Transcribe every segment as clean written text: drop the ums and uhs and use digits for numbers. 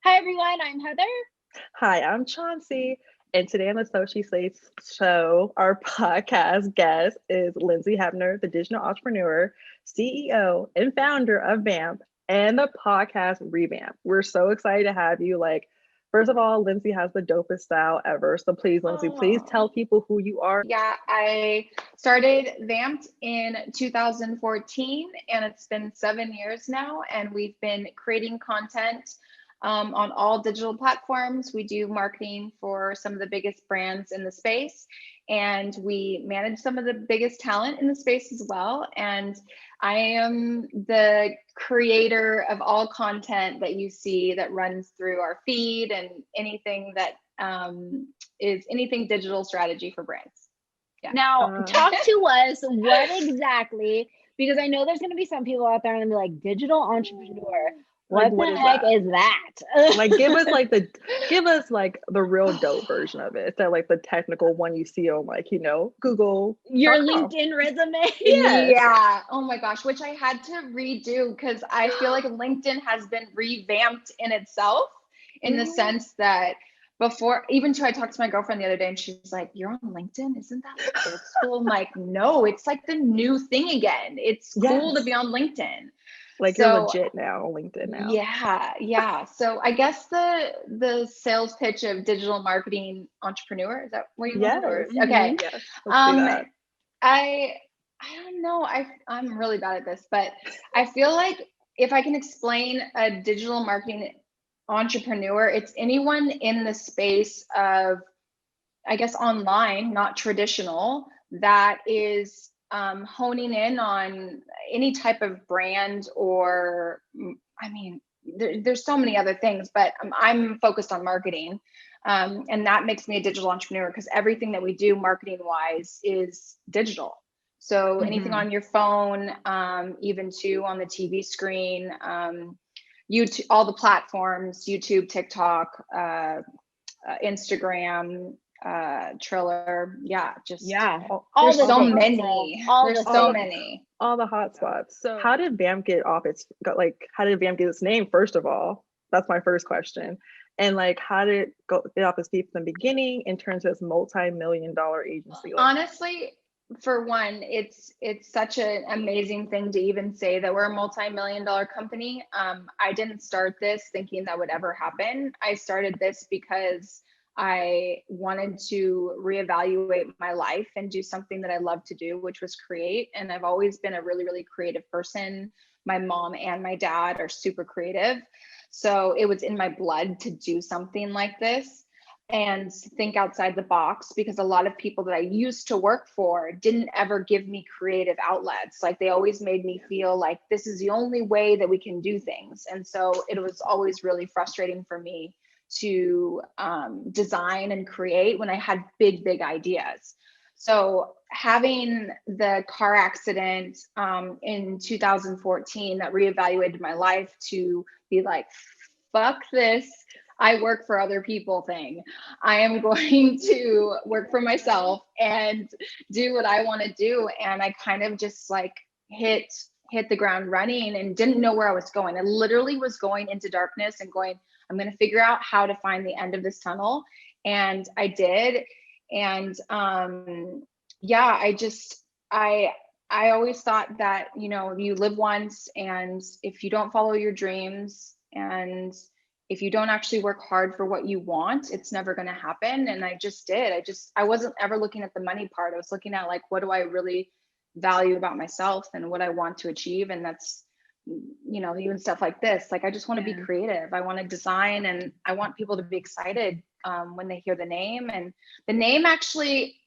Hi everyone, I'm Heather. Hi, I'm Chauncey, and today on the So She Slates show, our podcast guest is Lindsay Hebner, the digital entrepreneur, CEO, and founder of Vamp and the podcast Revamp. We're so excited to have you. First of all, Lindsay has the dopest style ever. So please, Lindsay, please Oh. tell people who you are. Yeah, I started Vamped in 2014 and it's been 7 years now. And we've been creating content on all digital platforms. We do marketing for some of the biggest brands in the space, and we manage some of the biggest talent in the space as well. And I am the creator of all content that you see that runs through our feed and anything that is anything digital strategy for brands. Yeah. Now, talk to us. What exactly? Because I know there's going to be some people out there and be like, digital entrepreneur. What the heck is that? Give us the real dope version of it. Instead of the technical one you see on Google. Your LinkedIn resume. Yes. Yeah. Oh my gosh, which I had to redo because I feel like LinkedIn has been revamped in itself in the sense that before, even I talked to my girlfriend the other day and she's like, "You're on LinkedIn? Isn't that old school?" I'm like, "No, it's like the new thing again. It's cool to be on LinkedIn." You're legit now on LinkedIn now. Yeah. So I guess the sales pitch of digital marketing entrepreneur, is that what you want? Okay. Yes, let's do that. I don't know. I'm really bad at this, but I feel like if I can explain a digital marketing entrepreneur, it's anyone in the space of, I guess, online, not traditional, that is honing in on any type of brand or, I mean, there's so many other things, but I'm focused on marketing. And that makes me a digital entrepreneur because everything that we do marketing wise is digital. So anything on your phone, even too on the TV screen, YouTube, all the platforms, YouTube, TikTok, Instagram, Triller. All there's so many. There's so many. All the hot spots. So how did Vamp get off how did Vamp get its name, first of all? That's my first question. And how did it get off its feet from the beginning in terms of this multi-million-dollar agency? Honestly, for one, it's such an amazing thing to even say that we're a multi-million-dollar company. I didn't start this thinking that would ever happen. I started this because I wanted to reevaluate my life and do something that I love to do, which was create. And I've always been a really, really creative person. My mom and my dad are super creative. So it was in my blood to do something like this and think outside the box, because a lot of people that I used to work for didn't ever give me creative outlets. Like they always made me feel like this is the only way that we can do things. And so it was always really frustrating for me to design and create when I had big ideas. So having the car accident in 2014 that reevaluated my life to be like, fuck this, I work for other people thing. I am going to work for myself and do what I want to do. And I kind of just hit the ground running and didn't know where I was going. I literally was going into darkness and going, I'm going to figure out how to find the end of this tunnel. And I did. And I always thought that, you live once, and if you don't follow your dreams and if you don't actually work hard for what you want, it's never going to happen. And I just did. I wasn't ever looking at the money part. I was looking at what do I really value about myself and what I want to achieve. And that's, even stuff like this. I just want to be creative. I want to design, and I want people to be excited when they hear the name. And the name actually,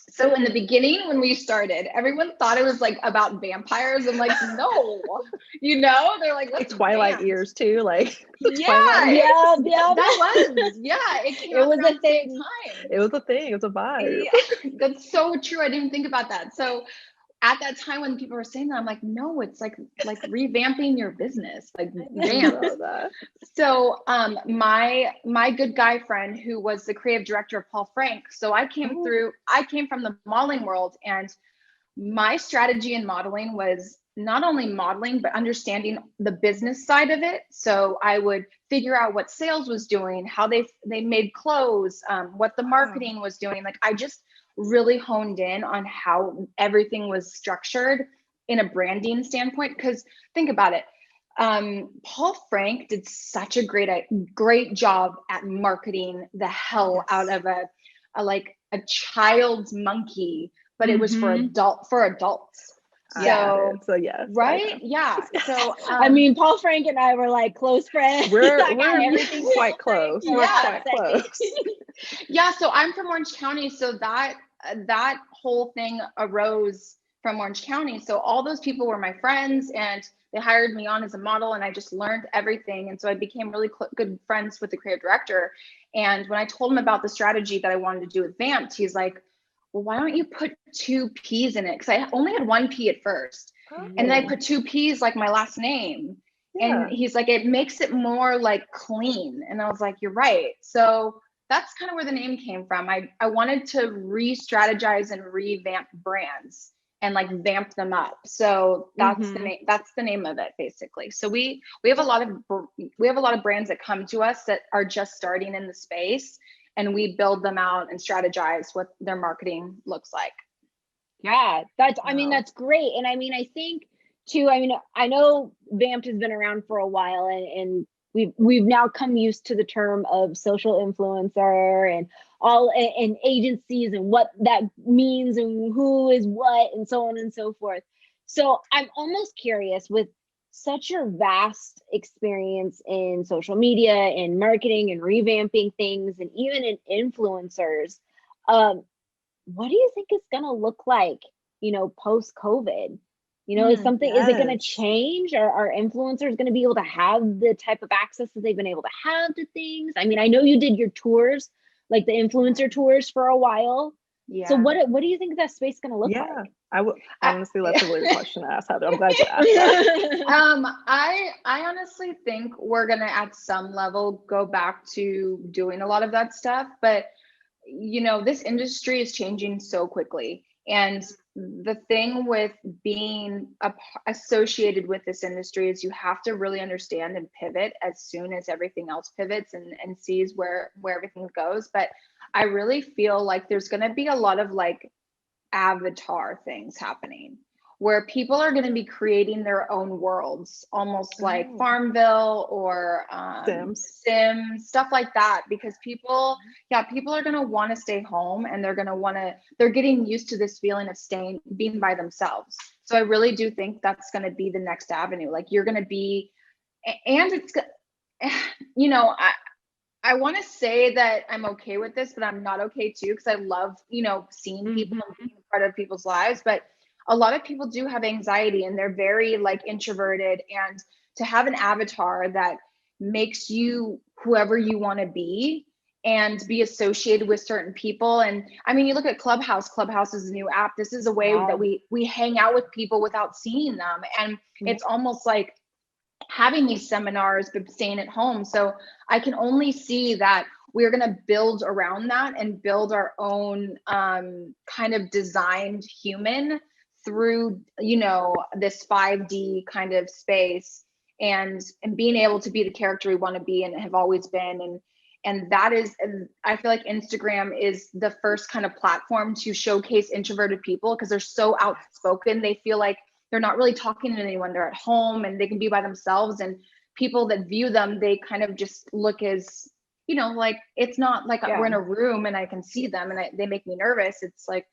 so in the beginning when we started, everyone thought it was about vampires. I'm like, no, they're like, what's Twilight Vamp? Years too, that was it was a thing. It was a thing. It was a vibe. That's so true. I didn't think about that. So at that time when people were saying that, I'm like, no, it's like revamping your business, Vamp. So my good guy friend, who was the creative director of Paul Frank. So I came from the modeling world, and my strategy in modeling was not only modeling, but understanding the business side of it. So I would figure out what sales was doing, how they made clothes, what the marketing was doing. Like I just really honed in on how everything was structured in a branding standpoint. Because think about it, Paul Frank did such a great job at marketing the hell out of a child's monkey, but it was for adults. So yes, right, yeah. So I mean, Paul Frank and I were like close friends. We're quite close. We're quite close. Yeah, so I'm from Orange County, so that whole thing arose from Orange County. So all those people were my friends, and they hired me on as a model, and I just learned everything. And so I became really good friends with the creative director. And when I told him about the strategy that I wanted to do with Vamped, he's like, well, why don't you put 2 P's in it? Because I only had 1 P at first. And then I put 2 P's like my last name. And he's like, it makes it more like clean. And I was like, you're right. So that's kind of where the name came from. I wanted to re-strategize and revamp brands and like vamp them up. So that's the name of it basically. So we have a lot of brands that come to us that are just starting in the space, and we build them out and strategize what their marketing looks like. Yeah, that's great. And I mean, I think too, I mean, I know Vamped has been around for a while, and we've now come used to the term of social influencer and all and agencies and what that means and who is what and so on and so forth. So I'm almost curious, with such a vast experience in social media and marketing and revamping things and even in influencers, what do you think it's going to look like, post COVID? Is it going to change? Are influencers going to be able to have the type of access that they've been able to have to things? I mean, I know you did your tours, like the influencer tours for a while. Yeah. So what do you think that space is going to look like? I would honestly, that's a really good question to ask, Heather. I'm glad you asked that. I honestly think we're going to at some level go back to doing a lot of that stuff, but this industry is changing so quickly. And the thing with being associated with this industry is you have to really understand and pivot as soon as everything else pivots and sees where everything goes. But I really feel like there's going to be a lot of like avatar things happening, where people are going to be creating their own worlds, almost like Farmville or Sims, stuff like that, because people are going to want to stay home, and they're getting used to this feeling of being by themselves. So I really do think that's going to be the next avenue. Like you're going to be, and it's, I want to say that I'm okay with this, but I'm not okay too, because I love, seeing people and being part of people's lives. But a lot of people do have anxiety, and they're very like introverted, and to have an avatar that makes you whoever you want to be and be associated with certain people. And I mean, you look at Clubhouse is a new app. This is a way that we hang out with people without seeing them. And it's almost like having these seminars, but staying at home. So I can only see that we're going to build around that and build our own kind of designed human through, this 5D kind of space, and being able to be the character we want to be and have always been. And that is, I feel like Instagram is the first kind of platform to showcase introverted people, because they're so outspoken. They feel like they're not really talking to anyone. They're at home and they can be by themselves, and people that view them, they kind of just look as, like, it's not like we're in a room and I can see them and they make me nervous. It's like,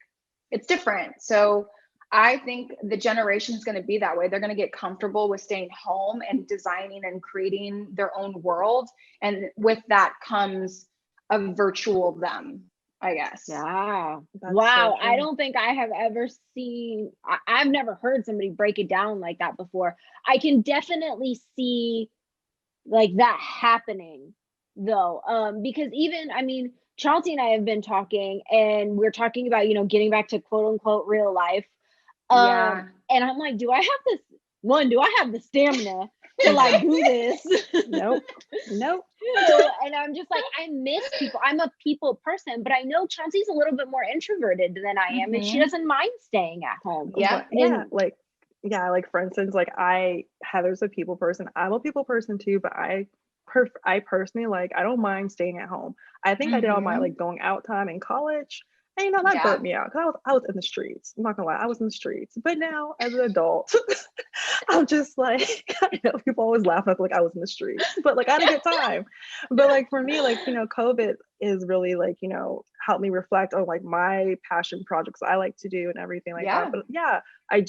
it's different. So I think the generation is going to be that way. They're going to get comfortable with staying home and designing and creating their own world. And with that comes a virtual them, I guess. Yeah. Wow. So I don't think I have ever seen, I've never heard somebody break it down like that before. I can definitely see like that happening though. Because even, I mean, Chauncey and I have been talking, and we're talking about, getting back to quote unquote real life. And I'm like, do I have the stamina to like do this? Nope. And I'm just like, I miss people. I'm a people person, but I know Chauncey's a little bit more introverted than I am, and she doesn't mind staying at home. Yeah. Like Yeah, like for instance, like Heather's a people person. I'm a people person too, but I personally like I don't mind staying at home. I think I did all my Mhm. like going out time in college, and that Yeah. burnt me out because I was in the streets. I'm not gonna lie, I was in the streets. But now as an adult, I'm just like I know people always laugh like I was in the streets, but like I had a good time. But like for me, like COVID is really like helped me reflect on like my passion projects I like to do and everything like that. Yeah. But yeah, I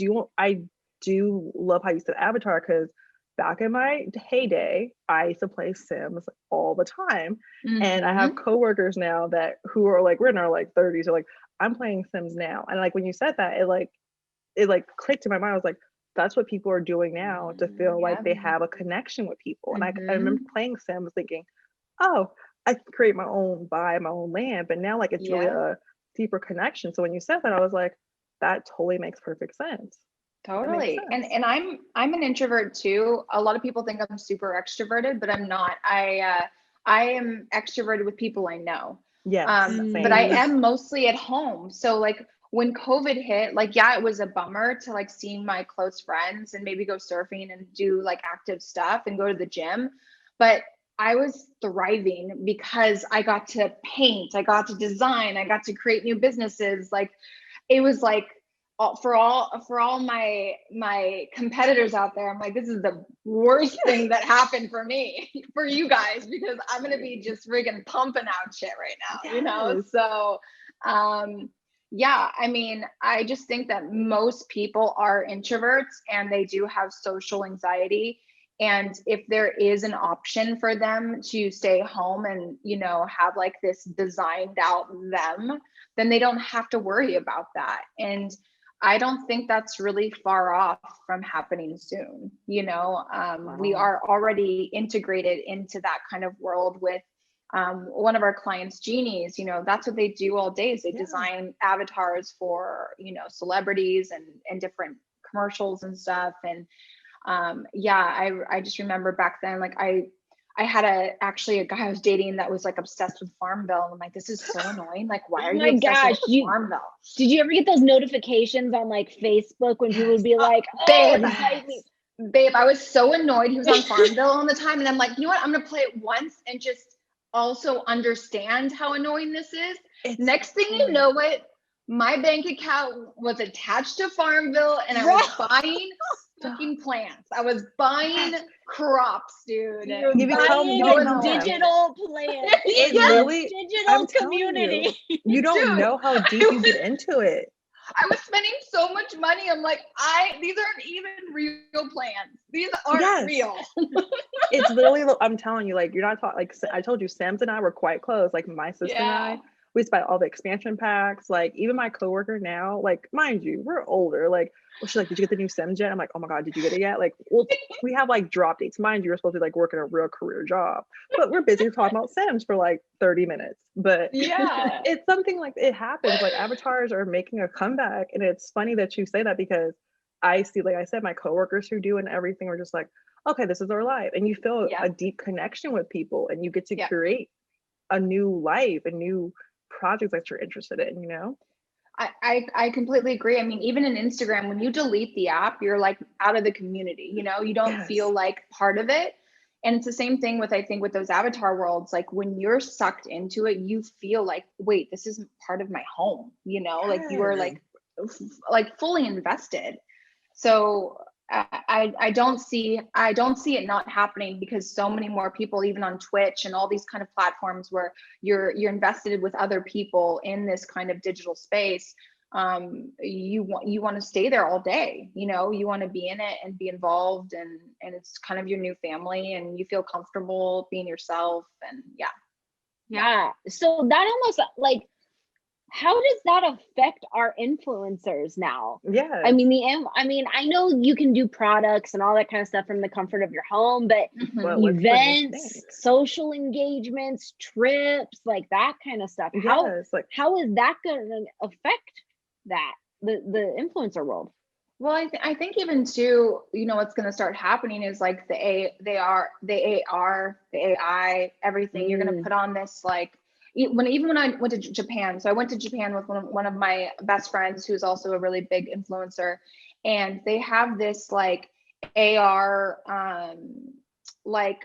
do love how you said Avatar because back in my heyday, I used to play Sims all the time. And I have Mhm. coworkers now that who are like we're in our like 30s are like, I'm playing Sims now. And like when you said that, it like clicked in my mind. I was like, that's what people are doing now to feel like Yeah. they have a connection with people. And I remember Mhm. playing Sims thinking, oh, I can create my own, buy my own land. But now like it's really Yeah. a deeper connection. So when you said that, I was like, that totally makes perfect sense. That makes Totally. And sense. and I'm an introvert too. A lot of people think I'm super extroverted, but I'm not. I am extroverted with people I know. Yes, But I same. Mm. am mostly at home. So like when COVID hit, like yeah, it was a bummer to like see my close friends and maybe go surfing and do like active stuff and go to the gym. But I was thriving because I got to paint, I got to design, I got to create new businesses. Like it was like for all my competitors out there, I'm like, this is the worst thing that happened for me for you guys because I'm gonna be just friggin' pumping out shit right now. Yes. So um yeah, I mean, I just think that most people are introverts and they do have social anxiety. And if there is an option for them to stay home and, have like this designed out them, then they don't have to worry about that. And I don't think that's really far off from happening soon. We Wow. are already integrated into that kind of world with one of our clients, Genies. That's what they do all day is they Yeah. design avatars for, celebrities and different commercials and stuff. And yeah, I just remember back then, like I had actually a guy I was dating that was like obsessed with Farmville. And I'm like, this is so annoying. Like, why Oh are you my obsessed with gosh, Farmville? did you ever get those notifications on like Facebook when people would Yes. be like, "Oh, Babe, invite me"? babe, I was so annoyed he was on Farmville all the time. And I'm like, you know what? I'm gonna play it once and just also understand how annoying this is. It's Next thing you know it, my bank account was attached to Farmville and I was Right. buying fucking plants. I was buying crops, dude. You're you become buying you So a become one. annoyed. digital plant It in Yes, the really, digital I'm telling you, community. you don't dude. know how deep you get into it. I was spending so much money. I'm like, these aren't even real plants. These aren't Yes. real. It's literally, I'm telling you, like, you're not talking, like, I told you, Sims and I were quite close. Like, my sister and Yeah. I, we used to buy all the expansion packs. Like, even my coworker now, like, mind you, we're older. Like, she's like, did you get the new Sims yet? I'm like, oh my God, did you get it yet? Like, well, we have like drop dates. Mind you, we're supposed to be like working a real career job, but we're busy talking about Sims for like 30 minutes. But Yeah. it's something like it happens. Like, avatars are making a comeback. And it's funny that you say that because I see, like I said, my coworkers who do and everything are just like, okay, this is their life. And you feel Yeah. a deep connection with people and you get to Yeah. create a new life and new projects that you're interested in, I completely agree. I mean, even in Instagram, when you delete the app, you're like out of the community, you don't feel Yes. like part of it. And it's the same thing with, I think, with those avatar worlds. Like when you're sucked into it, you feel like, wait, this isn't part of my home, like you are Yes. like fully invested. So I don't see it not happening because so many more people, even on Twitch and all these kind of platforms where you're invested with other people in this kind of digital space. You want to stay there all day. You want to be in it and be involved, and it's kind of your new family, and you feel comfortable being yourself. And yeah. Yeah. So that almost like, how does that affect our influencers now? Yes. I mean, I know you can do products and all that kind of stuff from the comfort of your home, but But what's the events, mistake? social engagements, trips, like that kind of stuff. Yes. Like, how is that going to affect that the influencer world? Well, I think even too, what's going to start happening is like the AR, the AI, everything. You're going to put on this like even when I went to Japan. So I went to Japan with one of my best friends who's also a really big influencer, and they have this like AR, like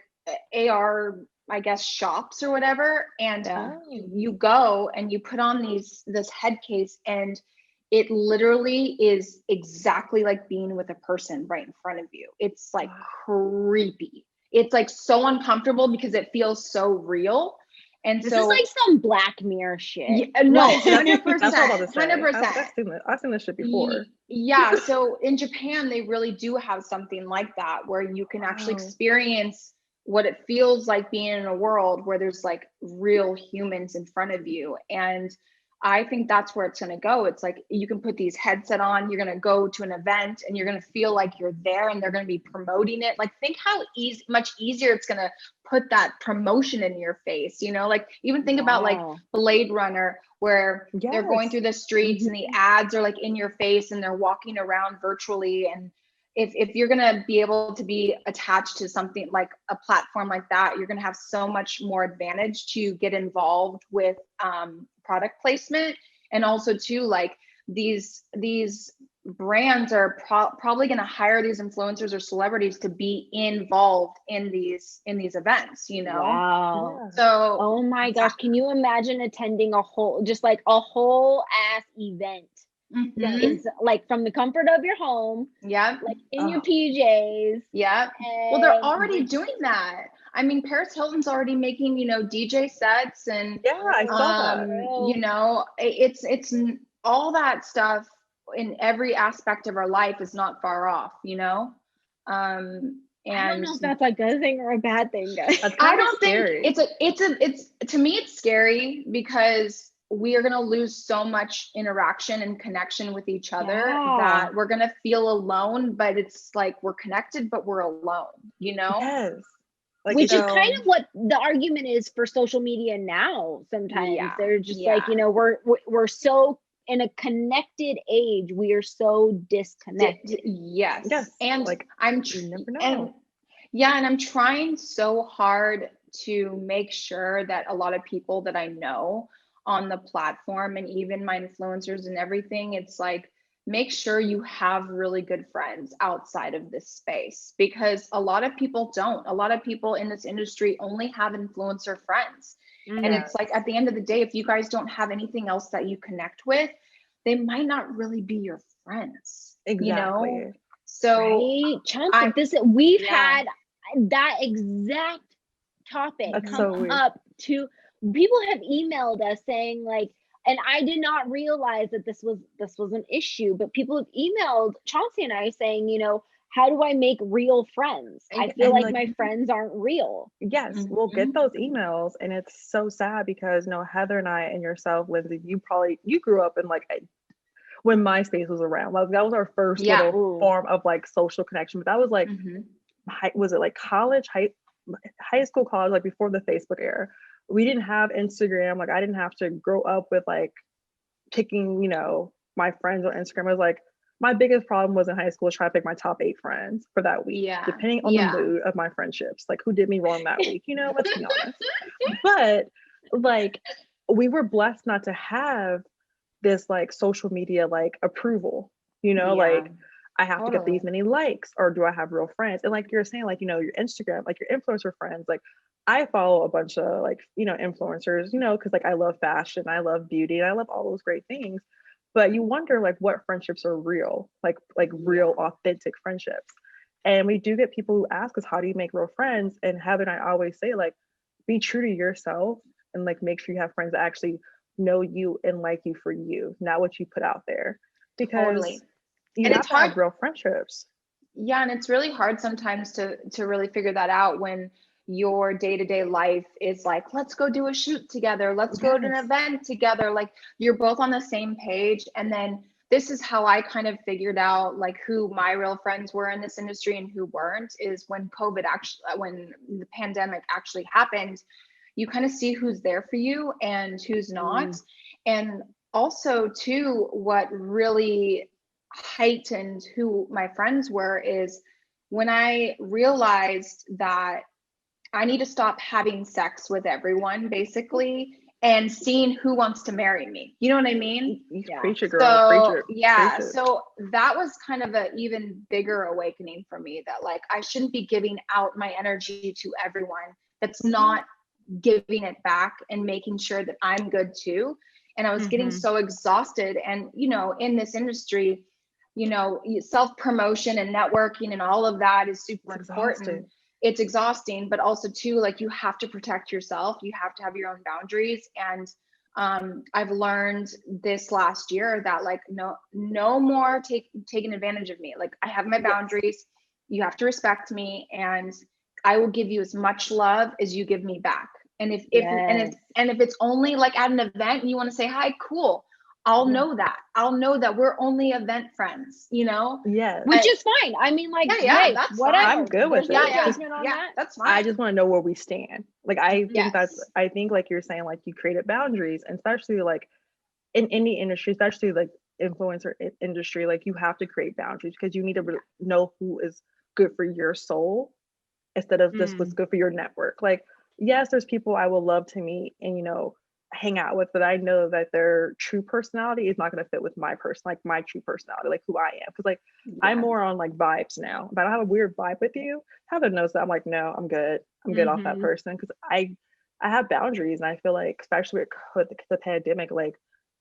AR, I guess, shops or whatever. And you go and you put on this head case, and it literally is exactly like being with a person right in front of you. It's like creepy. It's like so uncomfortable because it feels so real. And This so is like some Black Mirror shit. no, That's what I was 100%, about to say. 100%. I've seen this shit before. Yeah, so in Japan, they really do have something like that where you can actually experience what it feels like being in a world where there's like real humans in front of you. And I think that's where it's going to go. It's like you can put these headset on, you're going to go to an event and you're going to feel like you're there, and they're going to be promoting it. Like, think how much easier it's going to put that promotion in your face, you know? Like, even think about like Blade Runner, where they're going through the streets and the ads are like in your face and they're walking around virtually. And if you're going to be able to be attached to something like a platform like that, you're going to have so much more advantage to get involved with product placement. And also too, like these brands are probably going to hire these influencers or celebrities to be involved in these events, you know? Wow. So, oh my gosh, can you imagine attending a whole ass event? It's like from the comfort of your home, like in your PJs. Well, they're already doing that. I mean, Paris Hilton's already making, you know, DJ sets, and I saw that. you know, it's all that stuff in every aspect of our life is not far off, you know. And I don't know if that's a good thing or a bad thing, guys. I don't think it's to me it's scary, because we are going to lose so much interaction and connection with each other that we're going to feel alone, but it's like we're connected, but we're alone, you know? Yes. Like, which is kind of what the argument is for social media now. Sometimes they're just like, you know, we're so in a connected age, we are so disconnected. Yes. And like, you never know. And I'm trying so hard to make sure that a lot of people that I know on the platform, and even my influencers and everything, it's like, make sure you have really good friends outside of this space, because a lot of people don't. A lot of people in this industry only have influencer friends. And it's like, at the end of the day, if you guys don't have anything else that you connect with, they might not really be your friends. You know? So Chauncey, we've had that exact topic come up to people have emailed us saying like, and I did not realize that this was an issue, but people have emailed Chauncey and I saying, you know, how do I make real friends? I feel like my friends aren't real. Yes, we'll get those emails, and it's so sad because, you know, Heather and I and yourself, Lindsay, you grew up in like when MySpace was around. Like, that was our first little form of like social connection. But that was like, was it like college, high school, college, like before the Facebook era. We didn't have Instagram. Like, I didn't have to grow up with like picking, you know, my friends on Instagram. I was like, my biggest problem was in high school trying to pick my top 8 friends for that week, depending on the mood of my friendships, like who did me wrong that week, you know, let's be honest. But like, we were blessed not to have this like social media like approval, you know, like I have to get these many likes, or do I have real friends? And like you're saying, like, you know, your Instagram, like your influencer friends, like I follow a bunch of like, you know, influencers, you know, because like I love fashion, I love beauty, and I love all those great things. But you wonder like what friendships are real, like real authentic friendships. And we do get people who ask us, how do you make real friends? And Heather and I always say, like, be true to yourself and like make sure you have friends that actually know you and like you for you, not what you put out there. Because you have to have real friendships. Yeah, and it's really hard sometimes to really figure that out when your day-to-day life is like, let's go do a shoot together, let's go to an event together, like you're both on the same page. And then this is how I kind of figured out like who my real friends were in this industry and who weren't, is when when the pandemic actually happened, you kind of see who's there for you and who's not. And also too, what really heightened who my friends were is when I realized that I need to stop having sex with everyone, basically, and seeing who wants to marry me. You know what I mean? You Yeah. preach it, girl. So Preach it. yeah, Preach it. so that was kind of an even bigger awakening for me, that like I shouldn't be giving out my energy to everyone that's not giving it back and making sure that I'm good too. And I was getting so exhausted. And you know, in this industry, you know, self promotion and networking and all of that is super It's important. exhausting. It's exhausting, but also too, like you have to protect yourself. You have to have your own boundaries. And I've learned this last year that like no more taking advantage of me. Like I have my boundaries. You have to respect me, and I will give you as much love as you give me back. And if it's only like at an event and you want to say hi, cool. I'll know that we're only event friends, you know? Yes. Which is fine. I mean, like, Yeah, hey, that's whatever. fine. I'm good with There's it. no judgment on that. That's fine. I just want to know where we stand. Like I think Yes. I think like you're saying, like you created boundaries, and especially like in any industry, especially like influencer industry, like you have to create boundaries because you need to know who is good for your soul instead of just what's good for your network. Like, yes, there's people I would love to meet and, you know, hang out with, but I know that their true personality is not going to fit with my person, like my true personality, like who I am. Because like I'm more on like vibes now. If I don't have a weird vibe with you, Heather knows that I'm like, no, I'm good. I'm good off that person, because I have boundaries, and I feel like especially with the pandemic, like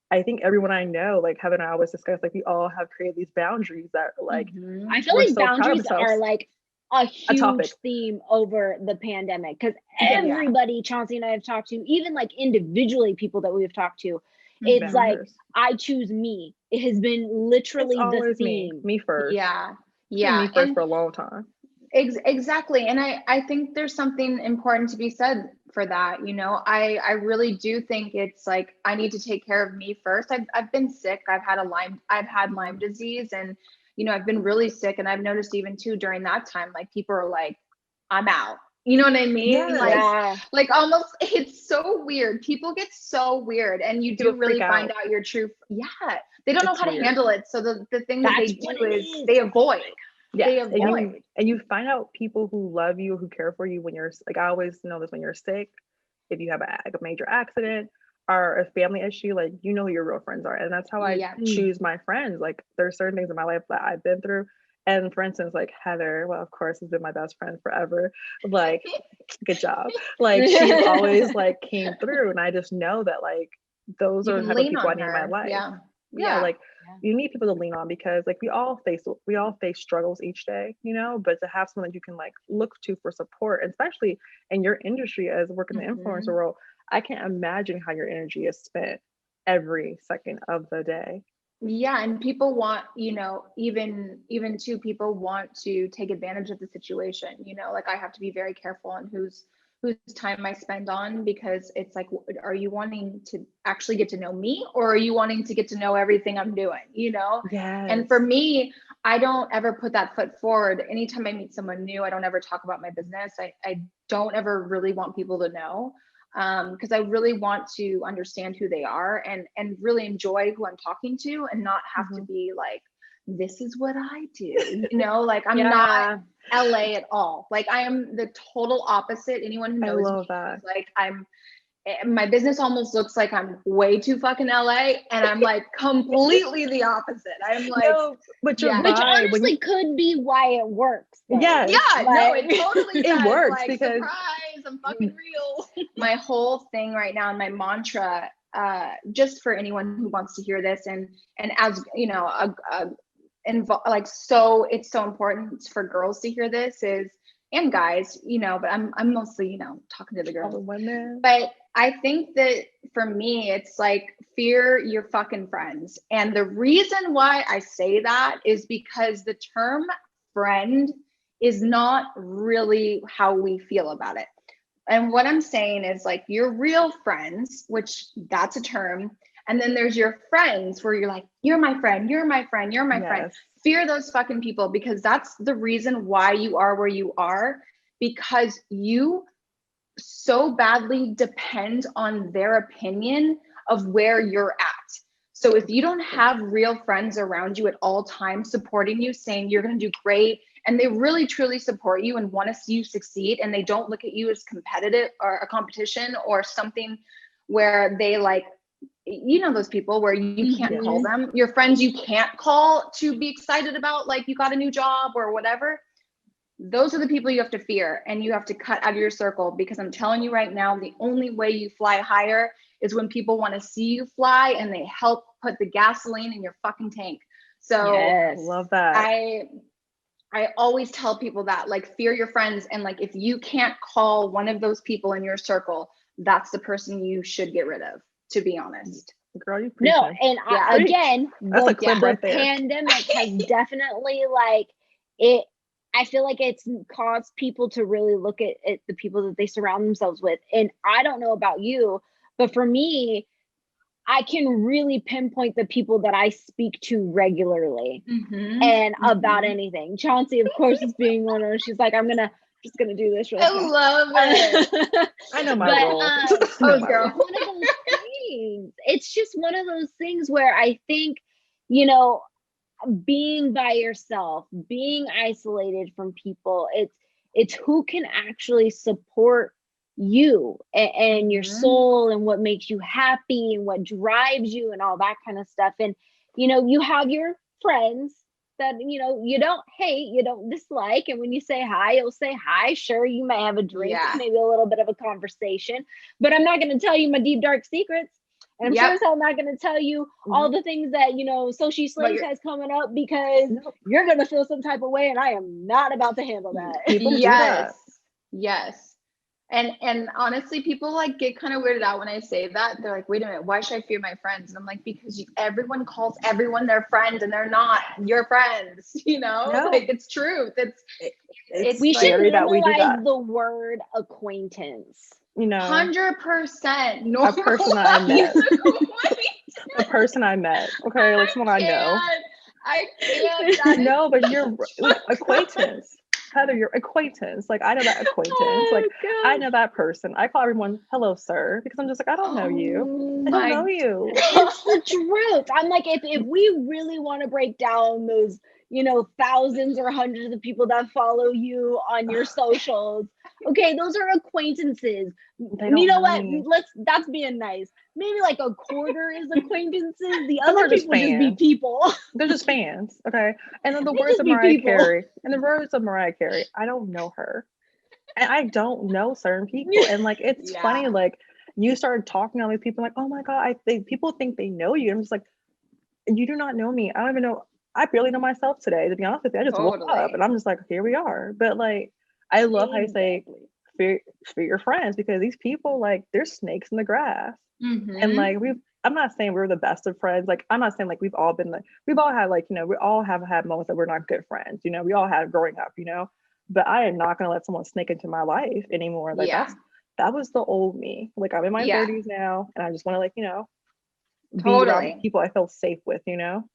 I think everyone I know, like Heather and I always discuss, like we all have created these boundaries that like I feel we're like so proud of boundaries ourselves. are like a topic. huge theme over the pandemic, because everybody Chauncey and I have talked to, even like individually people that we've talked to, it's like I choose me. It has been literally the theme. Me first. Yeah. Me first for a long time. Exactly. And I think there's something important to be said for that. You know, I really do think it's like I need to take care of me first. I've been sick. I've had Lyme disease, and you know, I've been really sick, and I've noticed even too during that time, like people are like, I'm out. You know what I mean? Yes. Like almost, it's so weird. People get so weird, and you do really find out your true. Yeah. They don't know how to handle it. So the thing that they do is they avoid. Yeah, and you find out people who love you, who care for you when you're like, I always know this, when you're sick, if you have a major accident or a family issue, like you know who your real friends are, and that's how I choose my friends. Like there's certain things in my life that I've been through, and for instance, like Heather, well, of course, has been my best friend forever. Like, good job. Like she's always like came through, and I just know that like those are the type of people I need in my life. Yeah, like you need people to lean on, because like we all face struggles each day, you know, but to have someone that you can like look to for support, and especially in your industry as working in the influencer world, I can't imagine how your energy is spent every second of the day. Yeah, and people want, you know, even too, people want to take advantage of the situation, you know, like I have to be very careful on whose time I spend on, because it's like, are you wanting to actually get to know me, or are you wanting to get to know everything I'm doing, you know? And for me, I don't ever put that foot forward. Anytime I meet someone new, I don't ever talk about my business. I don't ever really want people to know, because I really want to understand who they are and really enjoy who I'm talking to, and not have to be like, this is what I do, you know, like I'm not LA at all. Like I am the total opposite. Anyone who knows me knows, like my business almost looks like I'm way too fucking LA, and I'm like completely the opposite. I'm like, which honestly could be why it works. Yeah, no, it totally does. It works, like, because surprise, I'm fucking real. My whole thing right now, and my mantra, just for anyone who wants to hear this, and as you know, like, so it's so important for girls to hear this, is, and guys, you know, but I'm mostly, you know, talking to the girls. Women. But I think that for me, it's like, fear your fucking friends. And the reason why I say that is because the term friend is not really how we feel about it. And what I'm saying is, like, your real friends, which that's a term. And then there's your friends where you're like, you're my friend, you're my friend, you're my friend. Fear those fucking people, because that's the reason why you are where you are, because you so badly depend on their opinion of where you're at. So if you don't have real friends around you at all times supporting you, saying you're going to do great, and they really truly support you and want to see you succeed, and they don't look at you as competitive or a competition or something where they like, you know, those people where you can't call them, your friends you can't call to be excited about, like you got a new job or whatever. Those are the people you have to fear and you have to cut out of your circle, because I'm telling you right now, the only way you fly higher is when people want to see you fly and they help put the gasoline in your fucking tank. So Yes. Love that. I always tell people that, like, fear your friends. And like, if you can't call one of those people in your circle, that's the person you should get rid of, to be honest. Girl, you No, preaching. and Yeah. again, That's a clip the right there. pandemic has definitely like it. I feel like it's caused people to really look at the people that they surround themselves with. And I don't know about you, but for me, I can really pinpoint the people that I speak to regularly and about anything. Chauncey, of course, is being one of those. She's like, just gonna do this real I quick. love it. I know my But, role. Oh, girl. It's one of those things. It's just one of those things where I think, you know, being by yourself, being isolated from people, it's who can actually support you and your soul and what makes you happy and what drives you and all that kind of stuff. And you know, you have your friends that, you know, you don't hate, you don't dislike, and when you say hi, you'll say hi. Sure, you may have a drink, maybe a little bit of a conversation, but I'm not going to tell you my deep dark secrets. And I'm sure as hell not going to tell you all the things that, you know, So She Slays has coming up, because you're going to feel some type of way, and I am not about to handle that. Yes. And honestly, people like get kind of weirded out when I say that. They're like, wait a minute, why should I fear my friends? And I'm like, because everyone calls everyone their friend and they're not your friends, you know? Like, it's truth. It's we like, should normalize the word acquaintance. You know, 100% a person I met. A person I met. Okay, like someone I know. I can't. No, but you're like acquaintance. Heather, your acquaintance. Like, I know that acquaintance. Like, I know that person. I call everyone hello, sir, because I'm just like, I don't know you. I don't know you. It's the truth. I'm like, if we really want to break down those, you know, thousands or hundreds of people that follow you on your socials, okay, those are acquaintances. You know what? That's being nice. Maybe like a quarter is acquaintances. The other people just be people. They're just fans, okay? And in the words of Mariah Carey, I don't know her. And I don't know certain people. And like, it's funny, like you started talking to all these people, like, oh my God, people think they know you. I'm just like, you do not know me. I don't even know. I barely know myself today, to be honest with you. I just woke up and I'm just like, here we are. But like, I love how you say fear your friends, because these people, like, they're snakes in the grass. And like, I'm not saying we're the best of friends. Like, I'm not saying like we've all had like, you know, we all have had moments that we're not good friends, you know, we all had growing up, you know, but I am not going to let someone snake into my life anymore. Like that was the old me. Like, I'm in my 30s now, and I just want to, like, you know, be around people I feel safe with, you know?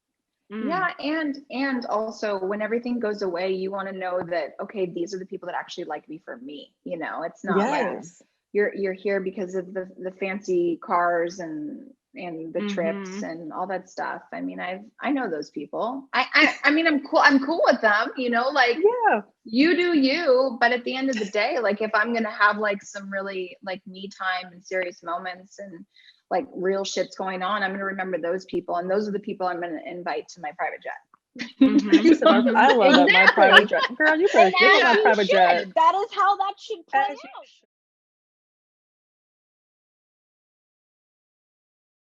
Yeah. And also, when everything goes away, you want to know that, okay, these are the people that actually like me for me. You know, it's not like you're here because of the fancy cars and the trips and all that stuff. I mean, I know those people. I mean, I'm cool with them, you know, like, you do you, but at the end of the day, like, if I'm going to have like some really like me time and serious moments and like real shit's going on, I'm going to remember those people. And those are the people I'm going to invite to my private jet. I love that, my private jet. Girl, you better get on my private jet. That is how that should play out.